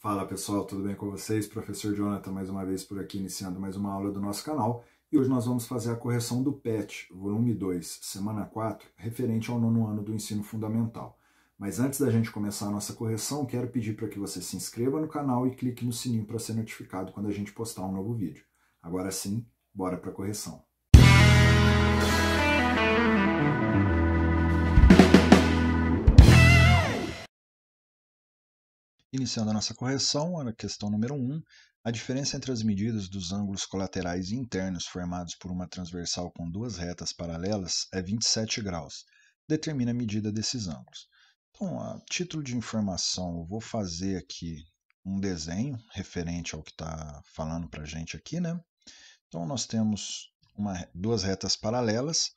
Fala pessoal, tudo bem com vocês? Professor Jonathan mais uma vez por aqui, iniciando mais uma aula do nosso canal. E hoje nós vamos fazer a correção do PET, volume 2, semana 4, referente ao 9º ano do ensino fundamental. Mas antes da gente começar a nossa correção, quero pedir para que você se inscreva no canal e clique no sininho para ser notificado quando a gente postar um novo vídeo. Agora sim, bora para a correção. Iniciando a nossa correção, a questão número 1, a diferença entre as medidas dos ângulos colaterais internos formados por uma transversal com duas retas paralelas é 27 graus. Determina a medida desses ângulos. Então, a título de informação, eu vou fazer aqui um desenho referente ao que está falando para a gente aqui, né? Então, nós temos duas retas paralelas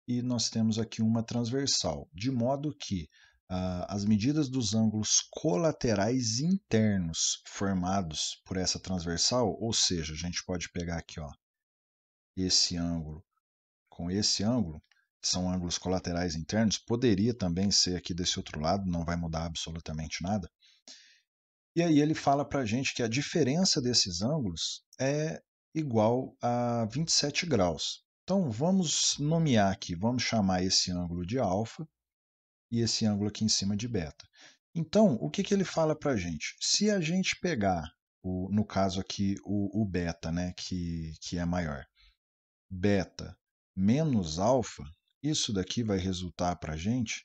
e nós temos aqui uma transversal, de modo que as medidas dos ângulos colaterais internos formados por essa transversal, ou seja, a gente pode pegar aqui ó, esse ângulo com esse ângulo, que são ângulos colaterais internos, poderia também ser aqui desse outro lado, não vai mudar absolutamente nada. E aí ele fala para a gente que a diferença desses ângulos é igual a 27 graus. Então vamos nomear aqui, vamos chamar esse ângulo de alfa e esse ângulo aqui em cima de beta. Então, o que ele fala para a gente? Se a gente pegar, no caso aqui, o beta, né, que é maior, beta menos alfa, isso daqui vai resultar para a gente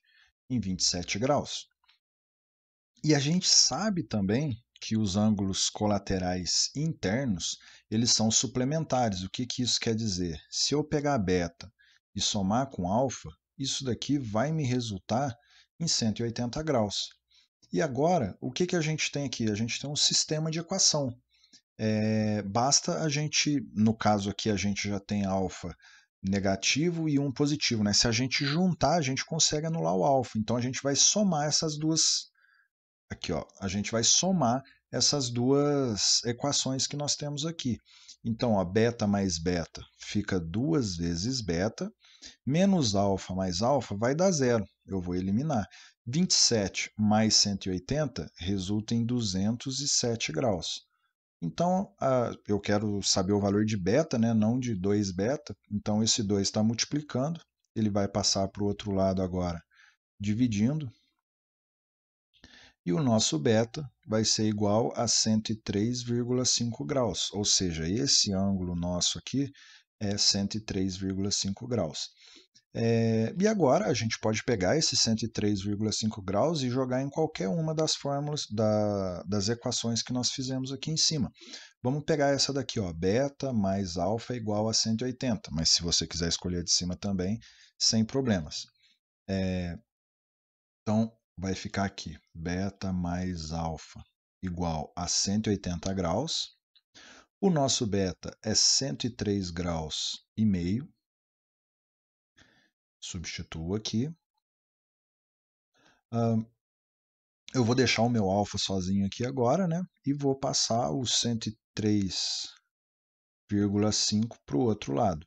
em 27 graus. E a gente sabe também que os ângulos colaterais internos, eles são suplementares. O que isso quer dizer? Se eu pegar beta e somar com alfa, isso daqui vai me resultar em 180 graus. E agora, o que a gente tem aqui? A gente tem um sistema de equação. Basta a gente, no caso aqui, a gente já tem alfa negativo e 1 positivo, né? Se a gente juntar, a gente consegue anular o alfa. Então, a gente vai somar essas duas. Aqui, ó, a gente vai somar essas duas equações que nós temos aqui. Então, ó, beta mais beta fica 2 vezes beta, menos alfa mais alfa vai dar zero. Eu vou eliminar. 27 mais 180 resulta em 207 graus. Então, eu quero saber o valor de beta, né, não de 2 beta. Então, esse 2 está multiplicando. Ele vai passar para o outro lado agora, dividindo. E o nosso beta vai ser igual a 103,5 graus, ou seja, esse ângulo nosso aqui é 103,5 graus. E agora a gente pode pegar esse 103,5 graus e jogar em qualquer uma das fórmulas das equações que nós fizemos aqui em cima. Vamos pegar essa daqui, ó, beta mais alfa igual a 180, mas se você quiser escolher de cima também, sem problemas. Então, vai ficar aqui, beta mais alfa igual a 180 graus. O nosso beta é 103 graus e meio. Substituo aqui. Eu vou deixar o meu alfa sozinho aqui agora, né? E vou passar o 103,5 para o outro lado.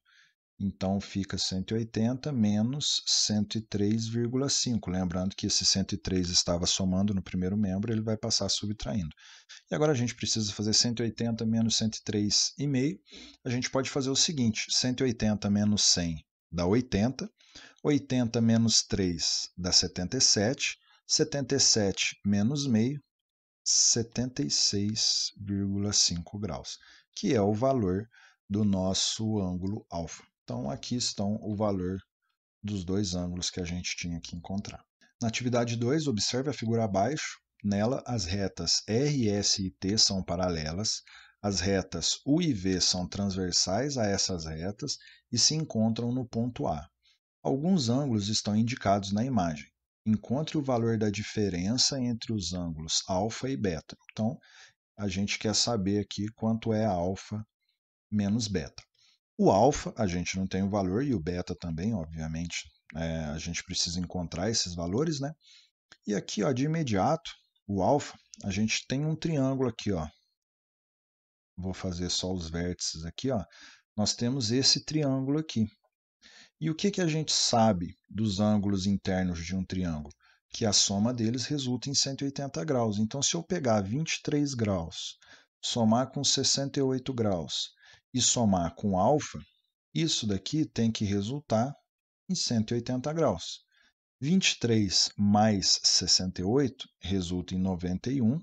Então, fica 180 menos 103,5. Lembrando que esse 103 estava somando no primeiro membro, ele vai passar subtraindo. E agora a gente precisa fazer 180 menos 103,5. A gente pode fazer o seguinte, 180 menos 100 dá 80. 80 menos 3 dá 77. 77 menos meio, 76,5 graus, que é o valor do nosso ângulo alfa. Então, aqui estão o valor dos dois ângulos que a gente tinha que encontrar. Na atividade 2, observe a figura abaixo. Nela, as retas R, S e T são paralelas, as retas U e V são transversais a essas retas e se encontram no ponto A. Alguns ângulos estão indicados na imagem. Encontre o valor da diferença entre os ângulos alfa e beta. Então, a gente quer saber aqui quanto é alfa menos beta. O alfa, a gente não tem o valor, e o beta também, obviamente. A gente precisa encontrar esses valores, né? E aqui, ó, de imediato, o alfa, a gente tem um triângulo aqui, ó. Vou fazer só os vértices aqui, ó. Nós temos esse triângulo aqui. E o que a gente sabe dos ângulos internos de um triângulo? que a soma deles resulta em 180 graus. Então, se eu pegar 23 graus, somar com 68 graus e somar com alfa, isso daqui tem que resultar em 180 graus. 23 mais 68 resulta em 91.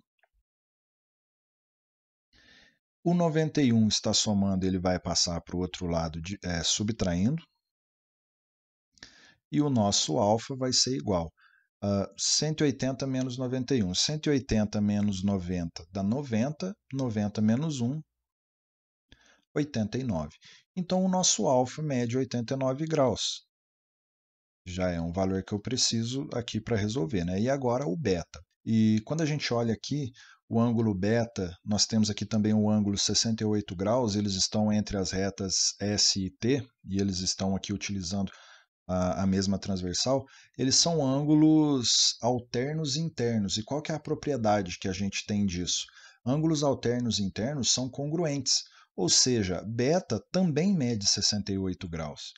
O 91 está somando, ele vai passar para o outro lado subtraindo. E o nosso alfa vai ser igual a 180 menos 91. 180 menos 90 dá 90, 90 menos 1, 89. Então, o nosso alfa mede 89 graus. Já é um valor que eu preciso aqui para resolver, né? E agora o beta. E quando a gente olha aqui, o ângulo beta, nós temos aqui também o ângulo 68 graus, eles estão entre as retas S e T, e eles estão aqui utilizando a mesma transversal, eles são ângulos alternos internos. E qual que é a propriedade que a gente tem disso? Ângulos alternos internos são congruentes, ou seja, beta também mede 68 graus.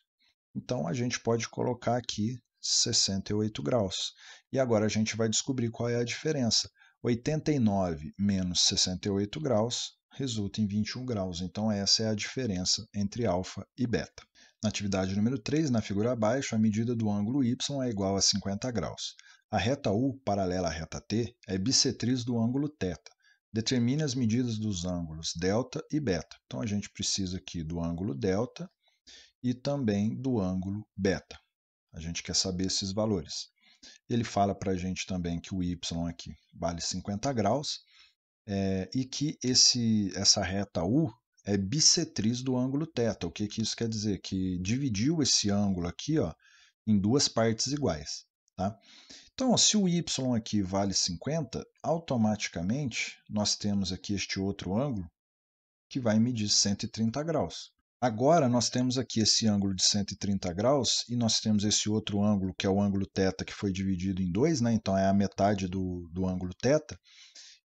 Então, a gente pode colocar aqui 68 graus. E agora a gente vai descobrir qual é a diferença. 89 menos 68 graus resulta em 21 graus. Então, essa é a diferença entre alfa e beta. Na atividade número 3, na figura abaixo, a medida do ângulo y é igual a 50 graus. A reta U, paralela à reta T, é bissetriz do ângulo θ. Determine as medidas dos ângulos delta e beta. Então, a gente precisa aqui do ângulo delta e também do ângulo beta. A gente quer saber esses valores. Ele fala para a gente também que o y aqui vale 50 graus e que essa reta U é bissetriz do ângulo θ. O que isso quer dizer? Que dividiu esse ângulo aqui, ó, em duas partes iguais. Tá? Então, ó, se o y aqui vale 50, automaticamente nós temos aqui este outro ângulo que vai medir 130 graus. Agora nós temos aqui esse ângulo de 130 graus e nós temos esse outro ângulo que é o ângulo θ que foi dividido em dois, né? Então é a metade do ângulo θ.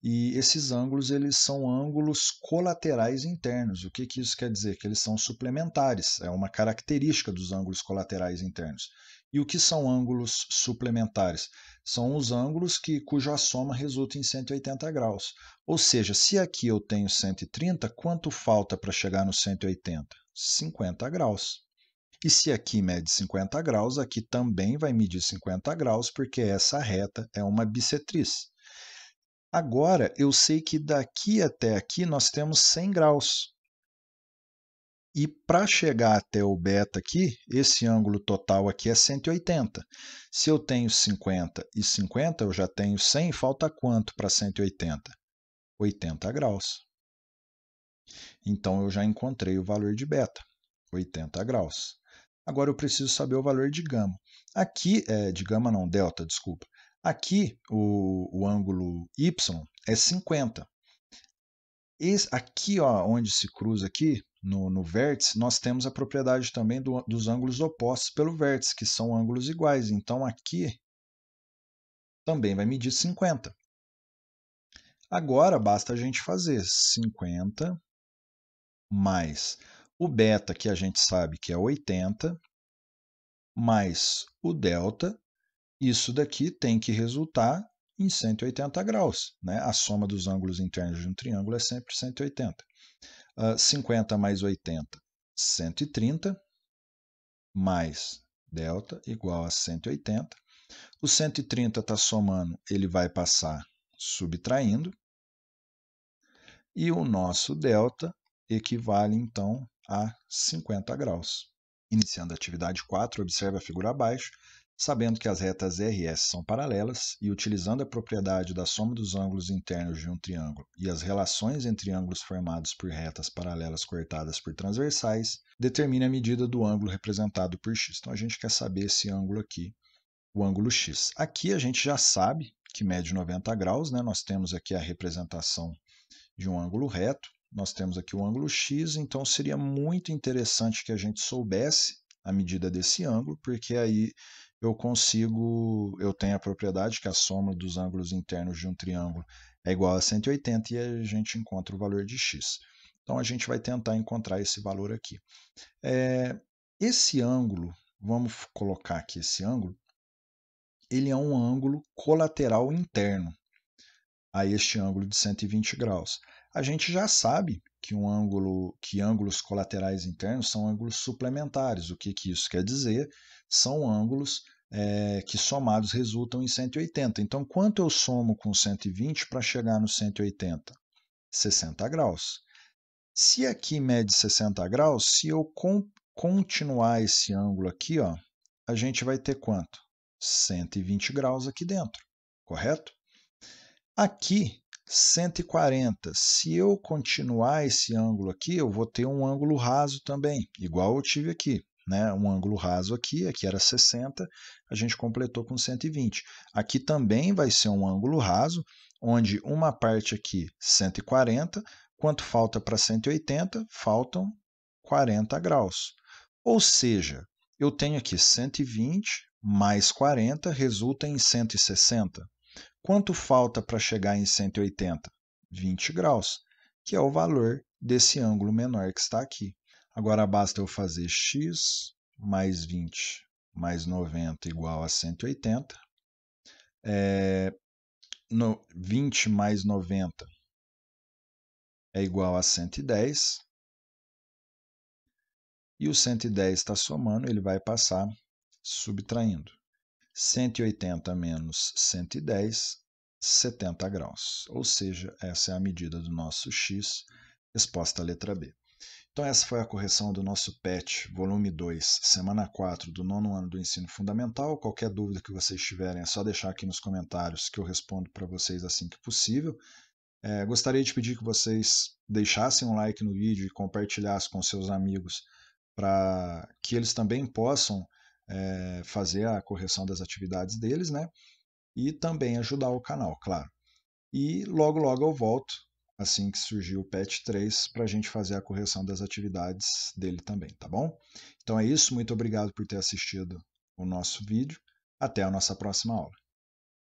E esses ângulos eles são ângulos colaterais internos. O que isso quer dizer? Que eles são suplementares. É uma característica dos ângulos colaterais internos. E o que são ângulos suplementares? São os ângulos cuja soma resulta em 180 graus. Ou seja, se aqui eu tenho 130, quanto falta para chegar no 180? 50 graus. E se aqui mede 50 graus, aqui também vai medir 50 graus, porque essa reta é uma bissetriz. Agora, eu sei que daqui até aqui nós temos 100 graus. E para chegar até o beta aqui, esse ângulo total aqui é 180. Se eu tenho 50 e 50, eu já tenho 100, falta quanto para 180? 80 graus. Então, eu já encontrei o valor de beta, 80 graus. Agora, eu preciso saber o valor de gama. Aqui, de gama não, delta, desculpa. Aqui, o ângulo y é 50. Aqui, ó, onde se cruza aqui, no vértice, nós temos a propriedade também dos ângulos opostos pelo vértice, que são ângulos iguais. Então, aqui também vai medir 50. Agora, basta a gente fazer 50 mais o beta, que a gente sabe que é 80, mais o delta. Isso daqui tem que resultar em 180 graus. Né? A soma dos ângulos internos de um triângulo é sempre 180. 50 mais 80, 130, mais delta igual a 180. O 130 está somando, ele vai passar subtraindo. E o nosso delta equivale, então, a 50 graus. Iniciando a atividade 4, observe a figura abaixo. Sabendo que as retas RS são paralelas e utilizando a propriedade da soma dos ângulos internos de um triângulo e as relações entre ângulos formados por retas paralelas cortadas por transversais, determine a medida do ângulo representado por x. Então, a gente quer saber esse ângulo aqui, o ângulo x. Aqui a gente já sabe que mede 90 graus, né? Nós temos aqui a representação de um ângulo reto, nós temos aqui o ângulo x, então seria muito interessante que a gente soubesse a medida desse ângulo, porque aí eu tenho a propriedade que a soma dos ângulos internos de um triângulo é igual a 180 e a gente encontra o valor de x. Então, a gente vai tentar encontrar esse valor aqui. Esse ângulo, vamos colocar aqui esse ângulo, ele é um ângulo colateral interno a este ângulo de 120 graus. A gente já sabe que ângulos colaterais internos são ângulos suplementares. O que isso quer dizer? São ângulos que somados resultam em 180. Então, quanto eu somo com 120 para chegar no 180? 60 graus. Se aqui mede 60 graus, se eu continuar esse ângulo aqui, ó, a gente vai ter quanto? 120 graus aqui dentro, correto? Aqui, 140. Se eu continuar esse ângulo aqui, eu vou ter um ângulo raso também, igual eu tive aqui. Né? Um ângulo raso aqui era 60, a gente completou com 120. Aqui também vai ser um ângulo raso, onde uma parte aqui, 140, quanto falta para 180? Faltam 40 graus. Ou seja, eu tenho aqui 120 mais 40 resulta em 160. Quanto falta para chegar em 180? 20 graus, que é o valor desse ângulo menor que está aqui. Agora basta eu fazer x mais 20 mais 90 igual a 180. 20 mais 90 é igual a 110. E o 110 está somando, ele vai passar subtraindo. 180 menos 110, 70 graus. Ou seja, essa é a medida do nosso x, resposta à letra B. Então essa foi a correção do nosso PET, volume 2, semana 4 do 9º ano do ensino fundamental. Qualquer dúvida que vocês tiverem é só deixar aqui nos comentários que eu respondo para vocês assim que possível. Gostaria de pedir que vocês deixassem um like no vídeo e compartilhassem com seus amigos para que eles também possam fazer a correção das atividades deles, né? E também ajudar o canal, claro. E logo eu volto, assim que surgir o PET 3, para a gente fazer a correção das atividades dele também, tá bom? Então é isso, muito obrigado por ter assistido o nosso vídeo. Até a nossa próxima aula.